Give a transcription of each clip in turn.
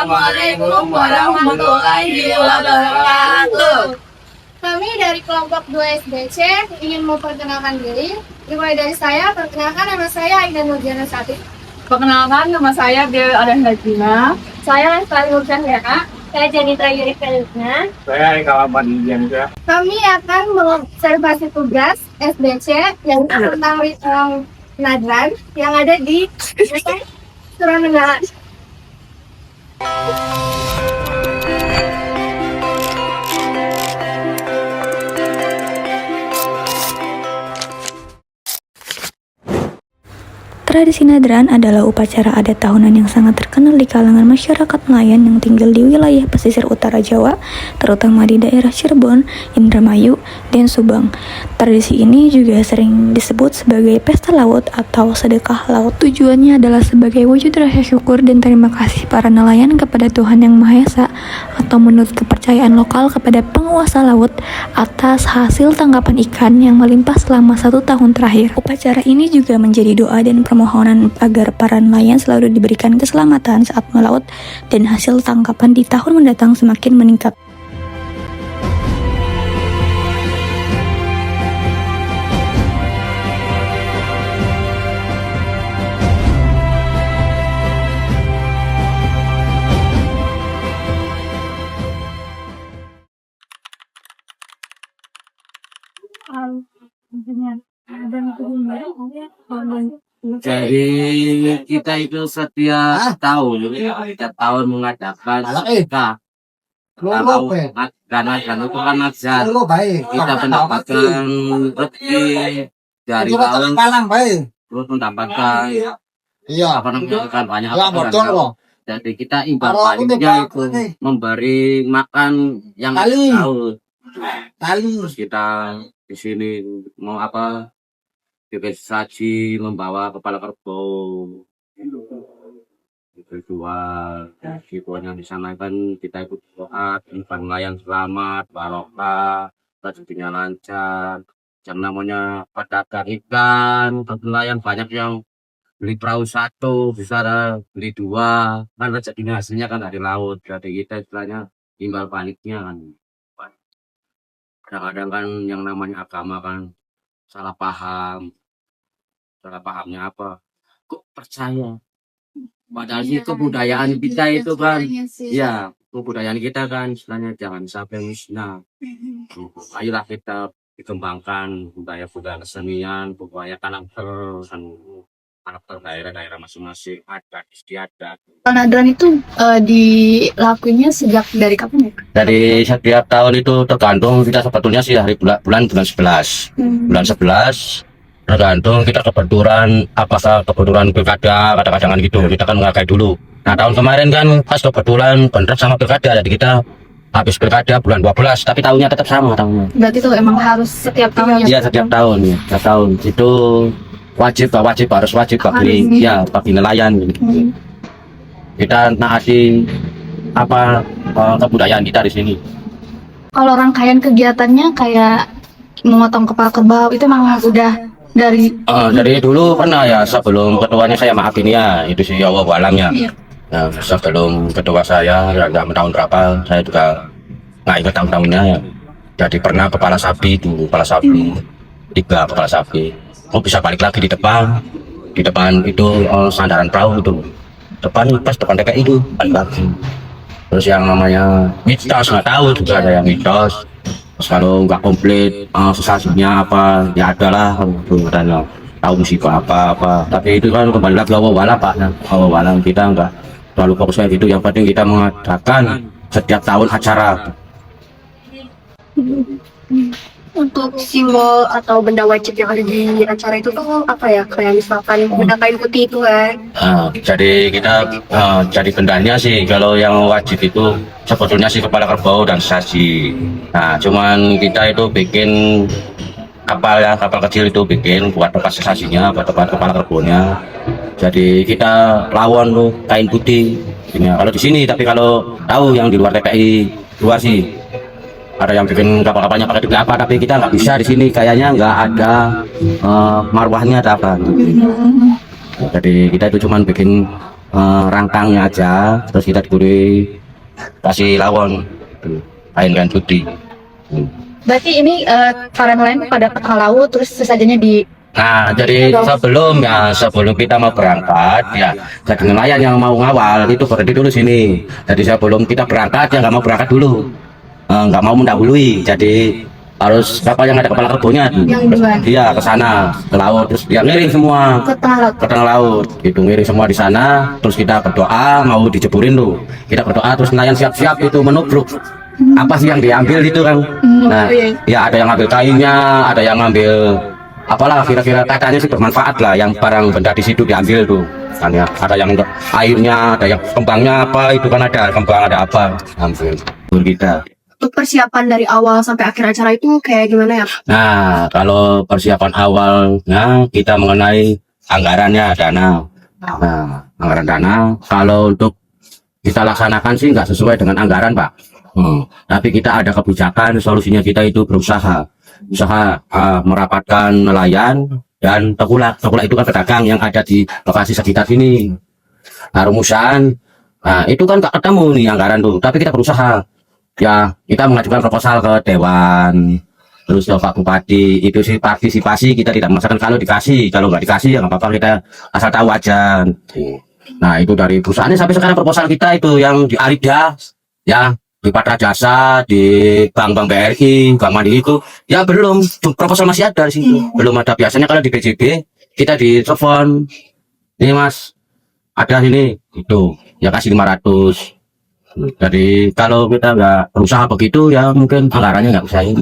Assalamualaikum warahmatullahi wabarakatuh. Kami dari kelompok 2 SBC ingin memperkenalkan diri. Dimulai dari saya, perkenalkan nama saya Aida Nurjana Sati. Perkenalkan, nama saya Dewi Adan Hajina. Saya Lestari Nurjan Hera. Saya Janitra Yuri Felitna. Saya Kawapan Dianca. Kami akan mengobservasi tugas SBC yang tentang nadran yang ada di Suranenggala. Tradisi Nadran adalah upacara adat tahunan yang sangat terkenal di kalangan masyarakat nelayan yang tinggal di wilayah pesisir utara Jawa, terutama di daerah Cirebon, Indramayu, dan Subang. Tradisi ini juga sering disebut sebagai pesta laut atau sedekah laut. Tujuannya adalah sebagai wujud rasa syukur dan terima kasih para nelayan kepada Tuhan Yang Maha Esa, atau menurut kepercayaan lokal kepada penguasa laut atas hasil tangkapan ikan yang melimpah selama 1 tahun terakhir. Upacara ini juga menjadi doa dan permohonan agar para nelayan selalu diberikan keselamatan saat melaut dan hasil tangkapan di tahun mendatang semakin meningkat. Jadi kita itu setiap tahun mengadakan sedekah. Kalau karena itu kan ajar kita mendapatkan rezeki dari tahun terus mendapatkan banyak jadi kita imbal baliknya itu memberi makan yang tahu. Terus kita di sini mau apa? Bikin saji, membawa kepala kerbau, berjual. Situasinya di sana kan kita ikut doa, imbang nelayan selamat, barokah, rezekinya lancar. Yang namanya pedagang ikan, nelayan banyak yang beli perahu 1, bisa beli 2, kan rezekinya hasilnya kan dari laut. Jadi kita istilahnya imbal baliknya kan. Kadang-kadang kan yang namanya agama kan salah pahamnya apa? Kok percaya? Padahal sih kebudayaan kita itu kan, ya kebudayaan kita kan, istilahnya jangan sampai musnah. Ayolah kita dikembangkan budaya-budaya kesenian, budaya karakter daerah-daerah masing-masing adat istiadat. Nadran itu dilakuinnya sejak dari kapan ya? Dari setiap tahun itu tergantung kita sebetulnya sih hari bulan 11. Bulan 11 tergantung kita kebetulan pilkada kadang-kadang gitu kita kan nggak kayak dulu. Nah tahun kemarin kan pas kebetulan bentrok sama pilkada jadi kita habis pilkada bulan 12 tapi tahunnya tetap sama tahunnya. Berarti itu emang harus setiap tahun ya? Iya setiap tahun itu wajib bagi nelayan gitu. Kita naati kebudayaan kita di sini. Kalau rangkaian kegiatannya kayak memotong kepala kerbau itu memang udah dari dulu pernah ya sebelum ketuanya saya maafin ya itu sih Allah alamnya. Nah, sebelum ketua saya nggak tahun berapa saya juga nggak ingat tahun-tahunnya ya. Jadi pernah kepala sapi 3 kepala sapi. Oh bisa balik lagi di depan itu sandaran perahu itu depan TKI itu balik lagi. Terus yang namanya mitos nggak tahu juga ada yang mitos. Kalau nggak komplit sesasinya apa ya adalah katanya tahu musibah apa tapi itu kan kembali lagi Allah Pak kita nggak terlalu fokus kayak gitu. Yang penting kita mengadakan setiap tahun acara. untuk simbol atau benda wajib yang ada di acara itu tuh apa ya, kayak misalkan benda kain putih itu kan? Jadi kita jadi bendanya sih kalau yang wajib itu sebetulnya sih kepala kerbau dan saji. Nah cuman kita itu bikin kapal kecil itu bikin buat tempat sesasinya, buat tempat kepala kerbaunya. Jadi kita lawan tuh kain putih. Kalau di sini, tapi kalau tahu yang di luar TPI luar sih ada yang bikin kapal-kapalnya pakai tiga apa, tapi kita nggak bisa di sini, kayaknya nggak ada marwahnya ada apa. Jadi kita itu cuman bikin rangkangnya aja, terus kita diberi kasih lawon, kain putih. Berarti ini para nelayan pada ke tengah laut, terus sesajennya di Nah, jadi sebelum kita mau berangkat, ya, jadi nelayan yang mau ngawal itu berhenti dulu sini. Jadi sebelum kita berangkat, ya nggak mau berangkat dulu, nggak mau mendahului. Jadi harus kapal yang ada kepala kebunnya, dia ke sana ke laut, terus dia ngiring semua ke tengah laut, gitu ngiring semua di sana. Terus kita berdoa mau dijeburin tuh, kita berdoa terus nelayan siap-siap itu menubruk. Apa sih yang diambil itu kan? Nah, ya ada yang ngambil kainnya, ada yang ngambil apalah kira-kira katanya sih bermanfaat lah, yang barang benda di situ diambil tuh kan ya. Ada yang airnya, ada yang kembangnya apa itu kan, ada kembang ada apa ambil kita. untuk persiapan dari awal sampai akhir acara itu kayak gimana ya? Nah, kalau persiapan awalnya kita mengenai anggarannya dana. Nah, anggaran dana kalau untuk kita laksanakan sih nggak sesuai dengan anggaran, Pak. Tapi kita ada kebijakan, solusinya kita itu berusaha merapatkan nelayan dan tengkulak itu kan pedagang yang ada di lokasi sekitar sini. Nah, rumusan, nah itu kan nggak ketemu nih anggaran tuh, tapi kita berusaha. Ya, kita mengajukan proposal ke Dewan, terus ke Pak Bupati, itu sih partisipasi, kita tidak memaksakan. Kalau dikasih, kalau nggak dikasih ya nggak apa-apa, kita asal tahu aja. Nah, itu dari perusahaannya sampai sekarang proposal kita itu yang di Arida, ya, di Patra Jasa, di Bank BRI, Bank Mandiri itu, ya belum, proposal masih ada di situ, belum ada. Biasanya kalau di BJB, kita di telepon, ini Mas, ada sini, itu, ya kasih 500. Jadi kalau kita nggak berusaha begitu, ya mungkin anggarannya nggak bisa ini.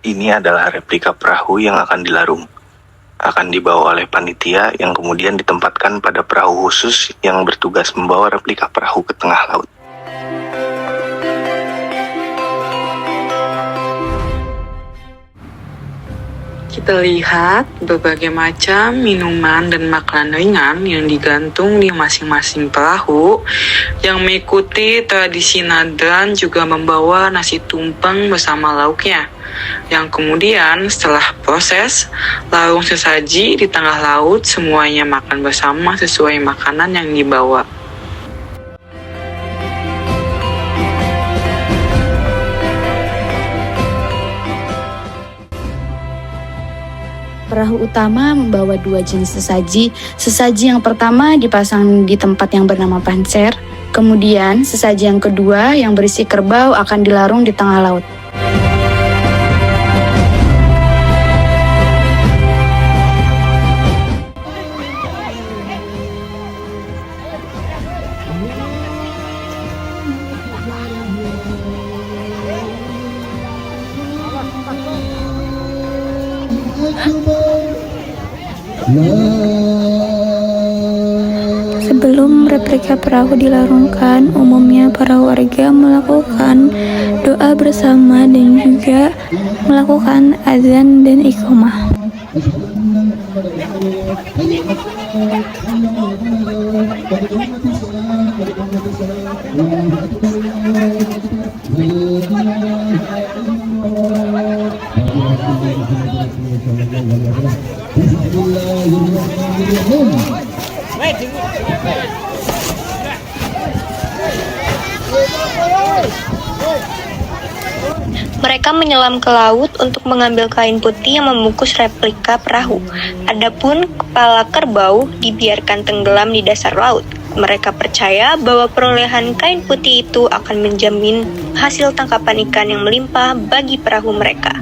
Ini adalah replika perahu yang akan dilarung. Akan dibawa oleh panitia yang kemudian ditempatkan pada perahu khusus yang bertugas membawa replika perahu ke tengah laut. Kita lihat berbagai macam minuman dan makanan ringan yang digantung di masing-masing perahu. Yang mengikuti tradisi Nadran juga membawa nasi tumpeng bersama lauknya. Yang kemudian setelah proses, larung sesaji di tengah laut, semuanya makan bersama sesuai makanan yang dibawa. Perahu utama membawa 2 jenis sesaji. Sesaji yang pertama dipasang di tempat yang bernama panser. Kemudian sesaji yang kedua yang berisi kerbau akan dilarung di tengah laut. Sebelum replika perahu dilarungkan, umumnya para warga melakukan doa bersama dan juga melakukan azan dan iqamah. Mereka menyelam ke laut untuk mengambil kain putih yang membungkus replika perahu. Adapun kepala kerbau dibiarkan tenggelam di dasar laut. Mereka percaya bahwa perolehan kain putih itu akan menjamin hasil tangkapan ikan yang melimpah bagi perahu mereka.